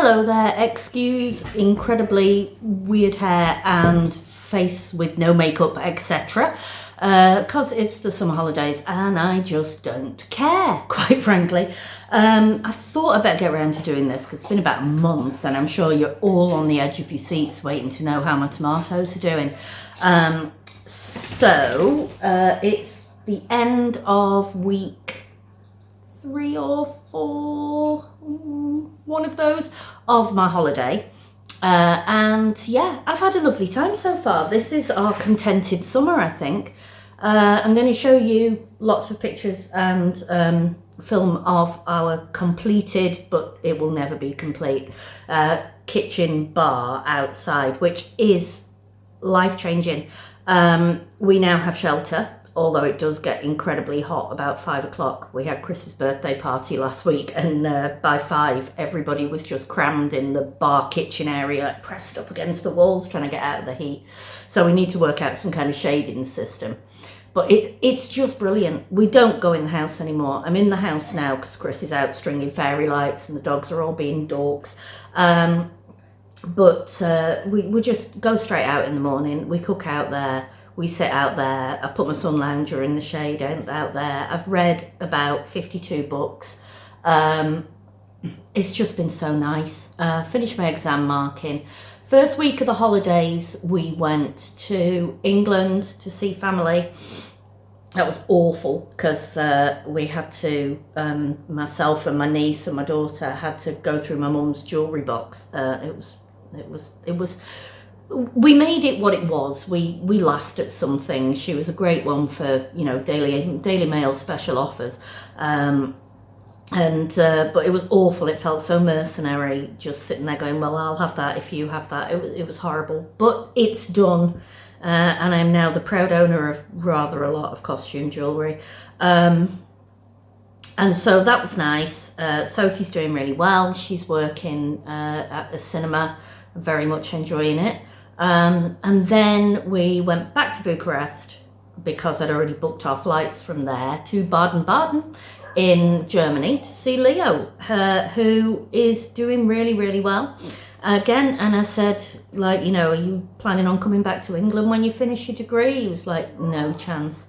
Hello there, excuse incredibly weird hair and face with no makeup, etc. Because it's the summer holidays and I just don't care, quite frankly. I thought I'd better get around to doing this because it's been about a month and I'm sure you're all on the edge of your seats waiting to know how my tomatoes are doing. It's the end of week 3 or 4, one of those, of my holiday. And yeah, I've had a lovely time so far. This is our contented summer, I think. I'm going to show you lots of pictures and film of our completed, but it will never be complete, kitchen bar outside, which is life-changing. We now have shelter, although it does get incredibly hot about 5 o'clock. We had Chris's birthday party last week and by 5 everybody was just crammed in the bar kitchen area, pressed up against the walls trying to get out of the heat. So we need to work out some kind of shading system. But it's just brilliant. We don't go in the house anymore. I'm in the house now because Chris is out stringing fairy lights and the dogs are all being dorks. We just go straight out in the morning. We cook out there. We sit out there. I put my sun lounger in the shade out there. I've read about 52 books. It's just been so nice. Finished my exam marking. First week of the holidays, we went to England to see family. That was awful because we had to, myself and my niece and my daughter had to go through my mum's jewellery box. It was. We made it what it was. We laughed at some things. She was a great one for, you know, Daily Mail special offers. But it was awful. It felt so mercenary just sitting there going, well, I'll have that if you have that. It was horrible, but it's done. And I'm now the proud owner of rather a lot of costume jewellery. And so that was nice. Sophie's doing really well. She's working at the cinema, very much enjoying it. And then we went back to Bucharest because I'd already booked our flights from there to Baden-Baden in Germany to see Leo, who is doing really, really well. Again, and I said, like, you know, are you planning on coming back to England when you finish your degree? He was like, no chance.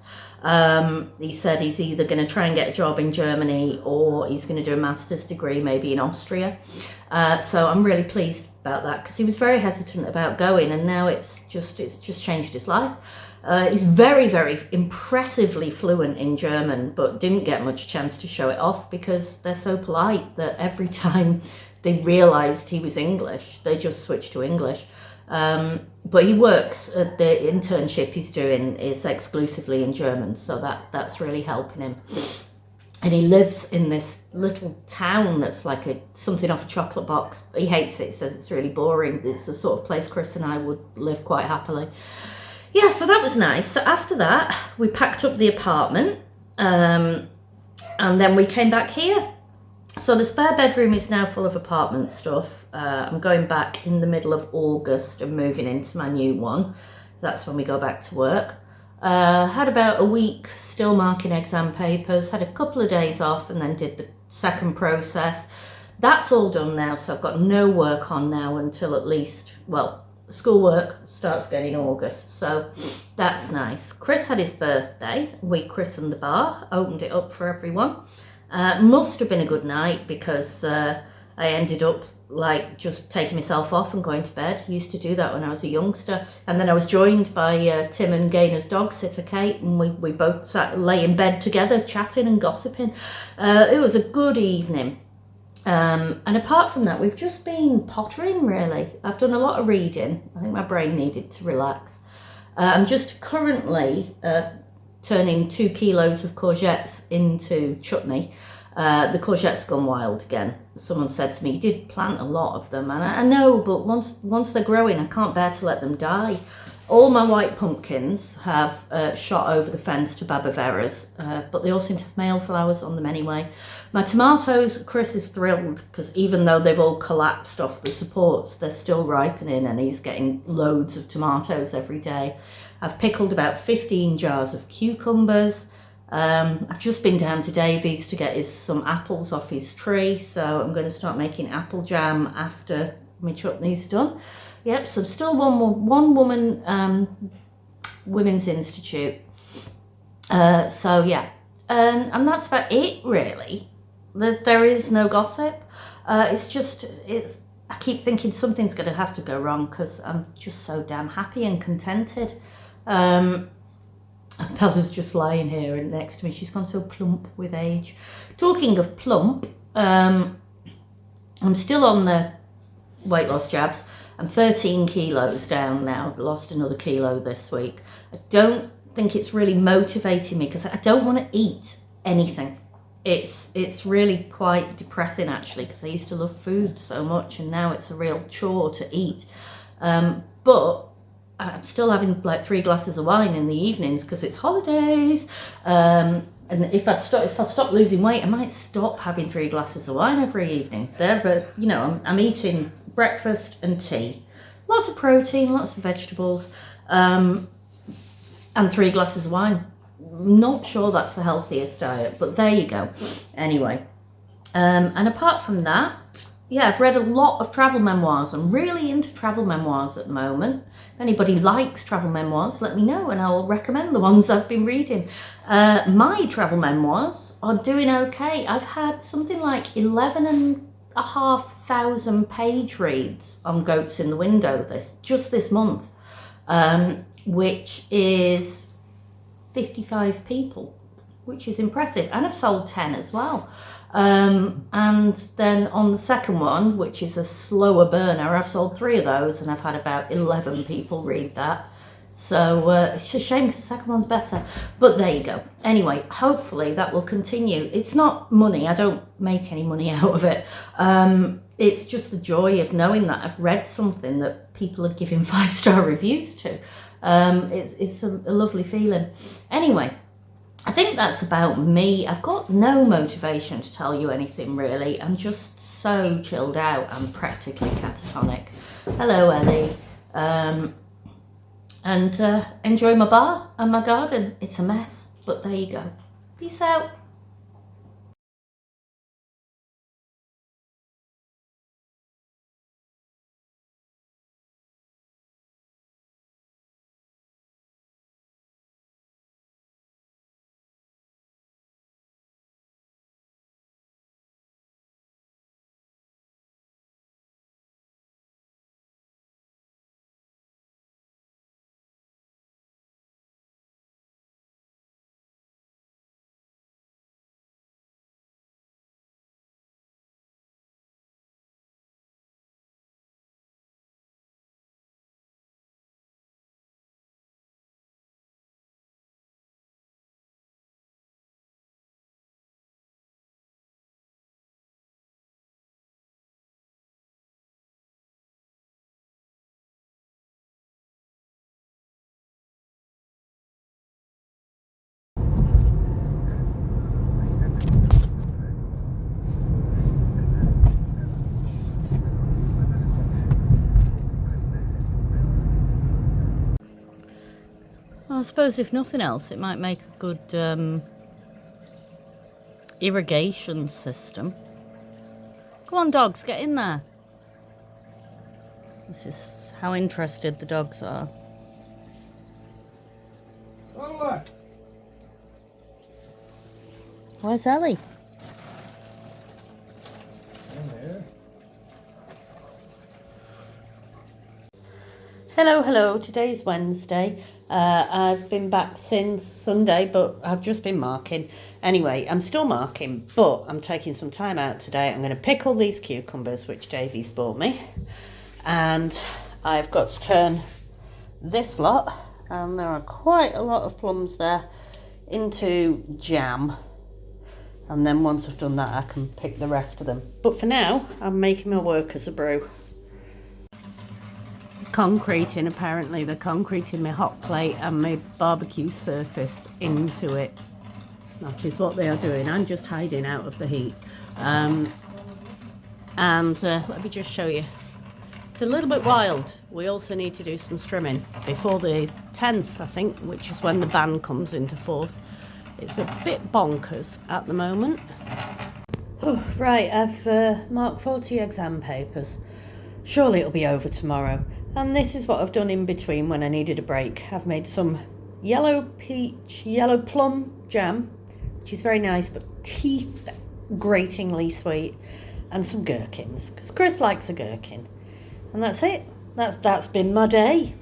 He said he's either going to try and get a job in Germany or he's going to do a master's degree maybe in Austria. So I'm really pleased about that because he was very hesitant about going and now it's just changed his life. He's very, very impressively fluent in German, but didn't get much chance to show it off because they're so polite that every time they realised he was English, they just switched to English. But he works at the internship he's doing is exclusively in German, so that's really helping him. And he lives in this little town that's like something off a chocolate box. He hates it, he says it's really boring. It's the sort of place Chris and I would live quite happily. Yeah, so that was nice. So after that, we packed up the apartment and then we came back here. So the spare bedroom is now full of apartment stuff. I'm going back in the middle of August and moving into my new one. That's when we go back to work. Had about a week still marking exam papers, had a couple of days off and then did the second process. That's all done now, so I've got no work on now until at least, well, schoolwork starts again in August, so that's nice. Chris had his birthday. We christened the bar, opened it up for everyone. Must have been a good night because I ended up like just taking myself off and going to bed. Used to do that when I was a youngster. And then I was joined by Tim and Gayna's dog sitter Kate, and we both lay in bed together chatting and gossiping. It was a good evening. And apart from that, we've just been pottering really. I've done a lot of reading. I think my brain needed to relax. I'm just currently turning 2 kilos of courgettes into chutney. The courgettes have gone wild again. Someone said to me, you did plant a lot of them. And I know, but once they're growing, I can't bear to let them die. All my white pumpkins have shot over the fence to Babaveras, but they all seem to have male flowers on them anyway. My tomatoes, Chris is thrilled because even though they've all collapsed off the supports, they're still ripening and he's getting loads of tomatoes every day. I've pickled about 15 jars of cucumbers. I've just been down to Davy's to get some apples off his tree, so I'm going to start making apple jam after my chutney's done. Yep, so still one woman women's institute. So yeah, and that's about it really. There is no gossip. I keep thinking something's going to have to go wrong because I'm just so damn happy and contented. Bella's just lying here next to me. She's gone so plump with age. Talking of plump, I'm still on the weight loss jabs. I'm 13 kilos down now. Lost another kilo this week. I don't think it's really motivating me because I don't want to eat anything. It's really quite depressing actually because I used to love food so much and now it's a real chore to eat. But I'm still having like 3 glasses of wine in the evenings because it's holidays. And if I stop losing weight, I might stop having 3 glasses of wine every evening. But you know, I'm eating breakfast and tea, lots of protein, lots of vegetables, and 3 glasses of wine. Not sure that's the healthiest diet, but there you go. Anyway, and apart from that, yeah, I've read a lot of travel memoirs. I'm really into travel memoirs at the moment. If anybody likes travel memoirs, let me know and I will recommend the ones I've been reading. My travel memoirs are doing okay. I've had something like 11,500 page reads on Goats in the Window this month, which is 55 people, which is impressive. And I've sold 10 as well. And then on the second one, which is a slower burner, I've sold 3 of those and I've had about 11 people read that. So it's a shame because the second one's better, but there you go. Anyway, hopefully that will continue. It's not money. I don't make any money out of it. It's just the joy of knowing that I've read something that people are giving 5-star reviews to. It's a lovely feeling. Anyway, I think that's about me. I've got no motivation to tell you anything really. I'm just so chilled out. I'm practically catatonic. Hello, Ellie. And enjoy my bar and my garden. It's a mess, but there you go. Peace out. I suppose if nothing else, it might make a good irrigation system. Come on, dogs, get in there. This is how interested the dogs are. Where's Ellie? Hello, today's Wednesday. I've been back since Sunday, but I've just been marking. Anyway, I'm still marking, but I'm taking some time out today. I'm going to pick all these cucumbers, which Davy's bought me. And I've got to turn this lot, and there are quite a lot of plums there, into jam. And then once I've done that, I can pick the rest of them. But for now, I'm making my work as a brew. Concreting, apparently they're concreting my hot plate and my barbecue surface into it. That is what they are doing. I'm just hiding out of the heat. And let me just show you. It's a little bit wild. We also need to do some trimming before the 10th, I think, which is when the ban comes into force. It's a bit bonkers at the moment. Oh, right, I've marked 40 exam papers. Surely it'll be over tomorrow. And this is what I've done in between when I needed a break. I've made some yellow plum jam, which is very nice, but teeth gratingly sweet, and some gherkins, because Chris likes a gherkin. And that's it. That's been my day.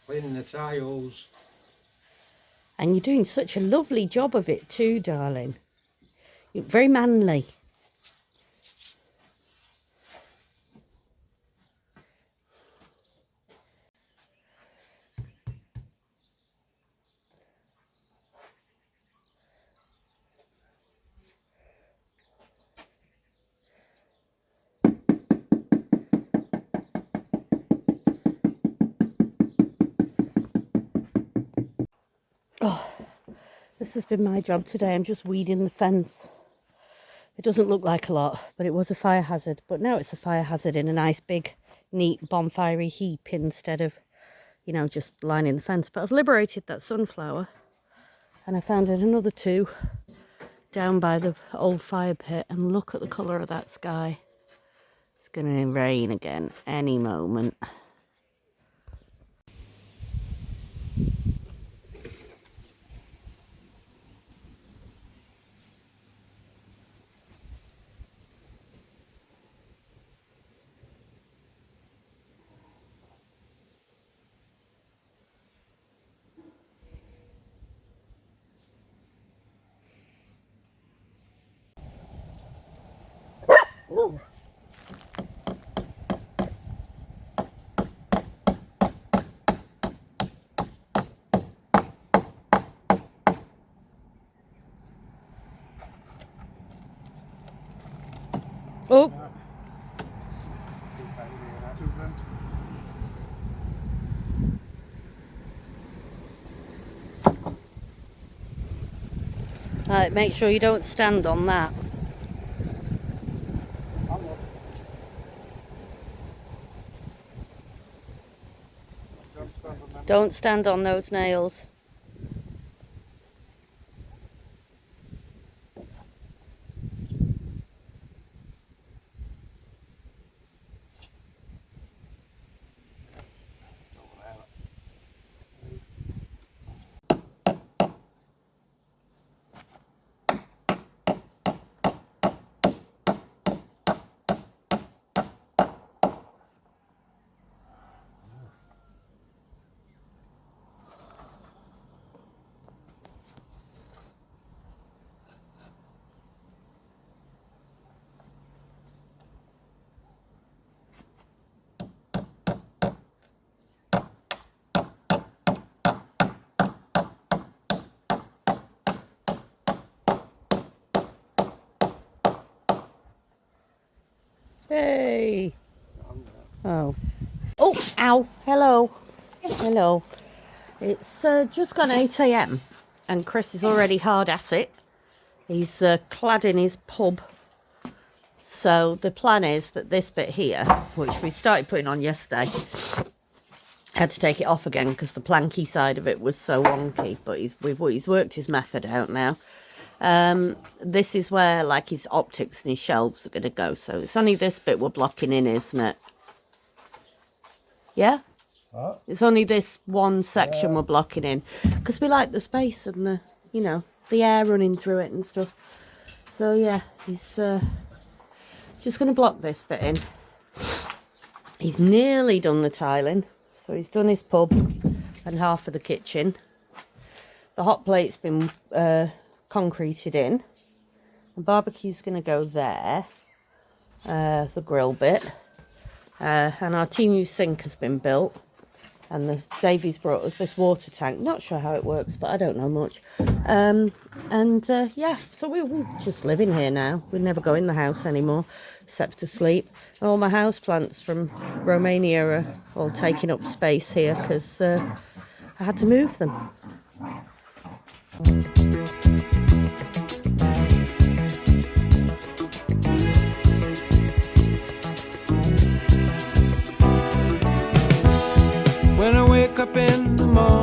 Cleaning the tiles. And you're doing such a lovely job of it too, darling. You're very manly. Oh, this has been my job today. I'm just weeding the fence. It doesn't look like a lot, but it was a fire hazard. But now it's a fire hazard in a nice big, neat, bonfirey heap instead of, you know, just lining the fence. But I've liberated that sunflower, and I found another two down by the old fire pit. And look at the colour of that sky. It's going to rain again any moment. Ooh. Oh. Right, make sure you don't stand on that. Don't stand on those nails. Hey. Oh. Oh, ow. Hello. Hello. It's just gone 8 a.m. and Chris is already hard at it. He's clad in his pub. So the plan is that this bit here, which we started putting on yesterday, had to take it off again because the planky side of it was so wonky. But he's worked his method out now. This is where like his optics and his shelves are going to go. So it's only this bit we're blocking in, isn't it? Yeah? What? It's only this one section we're blocking in because we like the space and the, you know, the air running through it and stuff. So yeah, he's just going to block this bit in. He's nearly done the tiling. So he's done his pub and half of the kitchen. The hot plate's been concreted in. The barbecue's going to go there. The grill bit. And our team use sink has been built. And Davey's brought us this water tank. Not sure how it works, but I don't know much. Yeah, so we're just living here now. We never go in the house anymore, except to sleep. All my house plants from Romania are all taking up space here because I had to move them. When I wake up in the morning,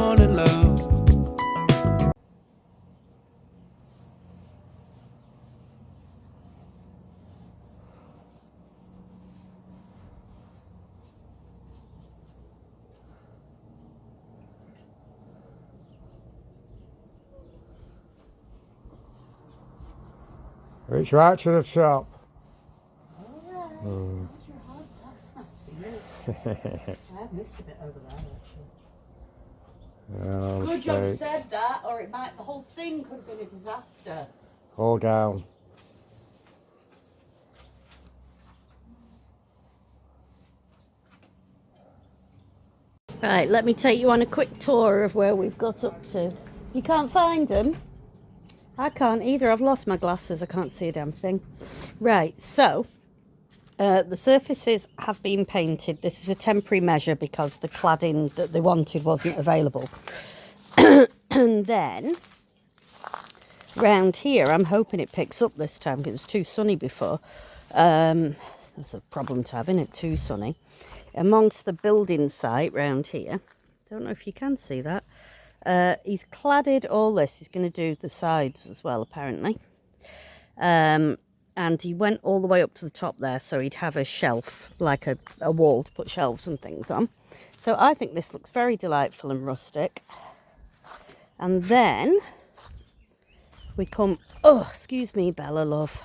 Reach right to the top. Alright. That's your hard taskmaster. I have missed a bit over there actually. No Good job you mistakes. said that, or the whole thing could have been a disaster. Hold down. Right, let me take you on a quick tour of where we've got up to. You can't find them? I can't either. I've lost my glasses. I can't see a damn thing. Right, so the surfaces have been painted. This is a temporary measure because the cladding that they wanted wasn't available. And then round here, I'm hoping it picks up this time because it was too sunny before. That's a problem to have, isn't it? Too sunny. Amongst the building site round here, don't know if you can see that, he's cladded all this. He's going to do the sides as well, apparently. And he went all the way up to the top there, so he'd have a shelf, like a wall to put shelves and things on. So I think this looks very delightful and rustic. And then we come, oh, excuse me, Bella, love.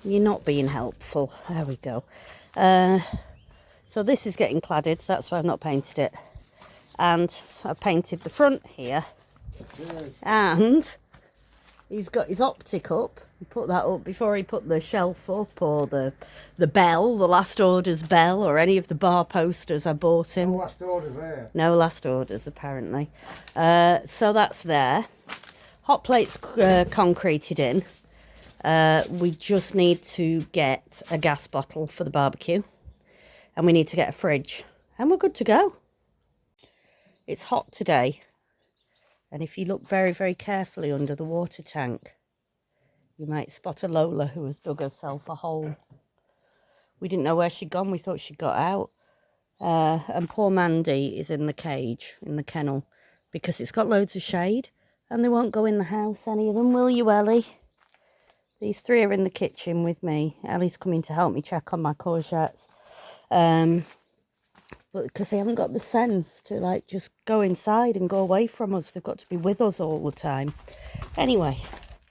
You're not being helpful. There we go. So this is getting cladded, so that's why I've not painted it. And I've painted the front here. Cheers. And he's got his optic up. He put that up before he put the shelf up, or the bell, the last orders bell, or any of the bar posters I bought him. No last orders there. No last orders, apparently. So that's there. Hot plates concreted in. We just need to get a gas bottle for the barbecue. And we need to get a fridge. And we're good to go. It's hot today. And if you look very, very carefully under the water tank, you might spot a Lola who has dug herself a hole. We didn't know where she'd gone. We thought she'd got out. And poor Mandy is in the cage, in the kennel, because it's got loads of shade. And they won't go in the house, any of them, will you, Ellie? These three are in the kitchen with me. Ellie's coming to help me check on my courgettes. But because they haven't got the sense to like just go inside and go away from us, they've got to be with us all the time. Anyway,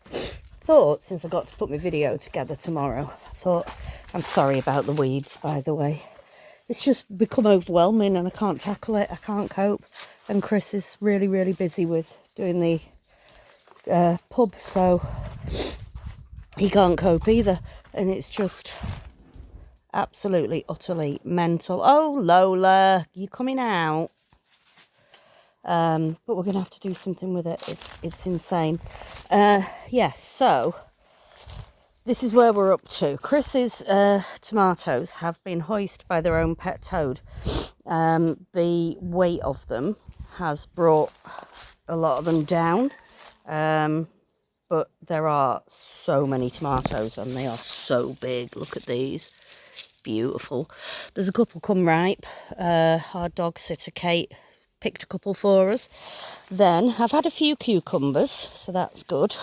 thought since I got to put my video together tomorrow, I thought, I'm sorry about the weeds, by the way. It's just become overwhelming and I can't tackle it. I can't cope. And Chris is really, really busy with doing the pub, so he can't cope either. And it's just absolutely, utterly mental. Oh, Lola, you coming out? But we're going to have to do something with it. It's insane. Yes, so this is where we're up to. Chris's tomatoes have been hoisted by their own pet toad. The weight of them has brought a lot of them down. But there are so many tomatoes and they are so big. Look at these. Beautiful. There's a couple come ripe. Our dog sitter Kate picked a couple for us. Then I've had a few cucumbers, so that's good.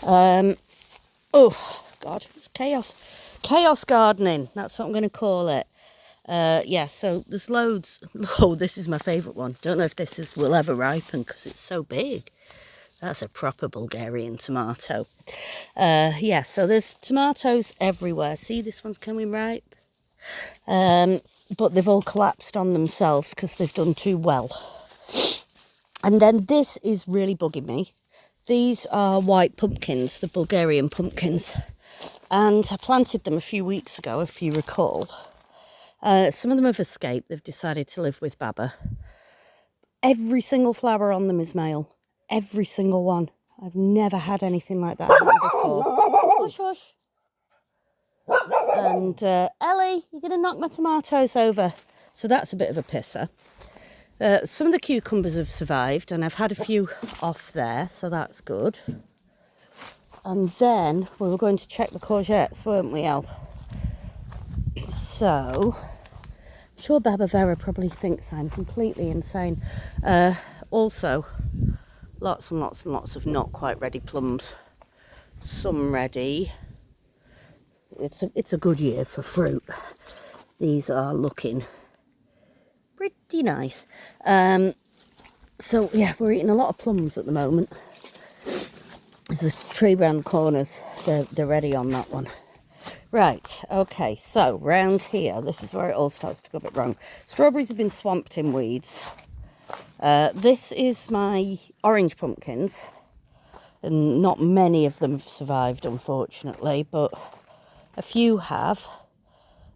Oh God, it's chaos gardening, that's what I'm going to call it. Yeah, so there's loads. Oh, this is my favourite one. Don't know if this will ever ripen because it's so big. That's a proper Bulgarian tomato. Yeah, so there's tomatoes everywhere. See, this one's coming ripe. But they've all collapsed on themselves because they've done too well. And then this is really bugging me. These are white pumpkins, the Bulgarian pumpkins. And I planted them a few weeks ago, if you recall. Some of them have escaped. They've decided to live with Baba. Every single flower on them is male. Every single one. I've never had anything like that before. Hush, hush. And Ellie, you're going to knock my tomatoes over. So that's a bit of a pisser. Some of the cucumbers have survived and I've had a few off there, so that's good. And then we were going to check the courgettes, weren't we, Elle? So, I'm sure Baba Vera probably thinks I'm completely insane. Also, lots and lots and lots of not quite ready plums. Some ready. It's a good year for fruit. These are looking pretty nice. So yeah, we're eating a lot of plums at the moment. There's a tree round the corners. They're ready on that one. Right, okay, so round here, this is where it all starts to go a bit wrong. Strawberries have been swamped in weeds. This is my orange pumpkins, and not many of them have survived, unfortunately, but a few have.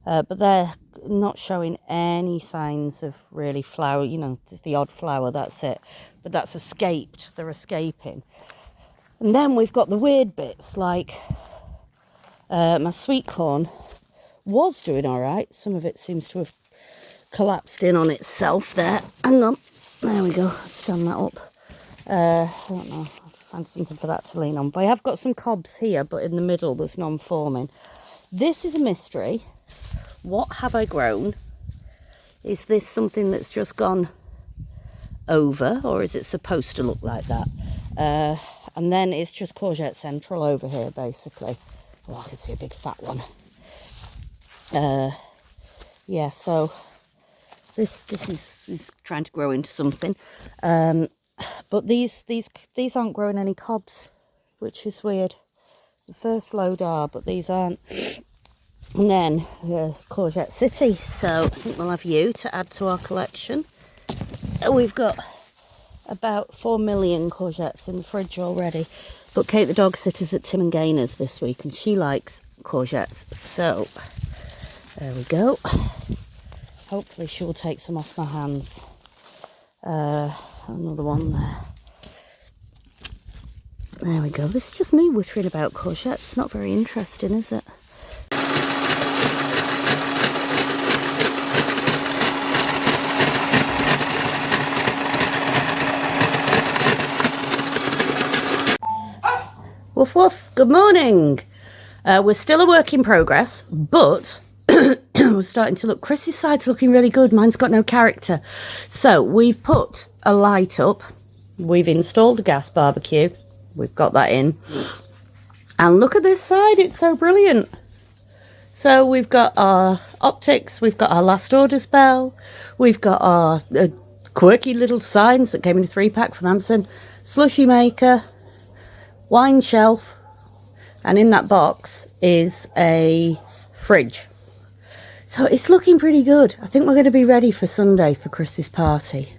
But they're not showing any signs of really flower, you know, just the odd flower, that's it. But that's escaped, they're escaping. And then we've got the weird bits, like my sweet corn was doing all right. Some of it seems to have collapsed in on itself there. Hang on. There we go. Stand that up. I don't know. I'll find something for that to lean on. But I have got some cobs here, but in the middle there's non-forming. This is a mystery. What have I grown? Is this something that's just gone over, or is it supposed to look like that? And then it's just courgette central over here, basically. Oh, I can see a big fat one. Yeah, so this is trying to grow into something. But these aren't growing any cobs, which is weird. The first load are, but these aren't. And then Courgette City, so I think we'll have you to add to our collection. We've got about 4 million courgettes in the fridge already. But Kate the dog sitter's at Tim and Gainer's this week, and she likes courgettes. So there we go. Hopefully she will take some off my hands. Another one there. There we go. This is just me wittering about courgettes. Not very interesting, is it? Woof woof, good morning. We're still a work in progress, but we're starting to look, Chris's side's looking really good, mine's got no character. So we've put a light up, we've installed a gas barbecue, we've got that in. And look at this side, it's so brilliant. So we've got our optics, we've got our last orders bell, we've got our quirky little signs that came in a 3-pack from Amazon, slushy maker, wine shelf, and in that box is a fridge. So it's looking pretty good. I think we're going to be ready for Sunday for Chris's party.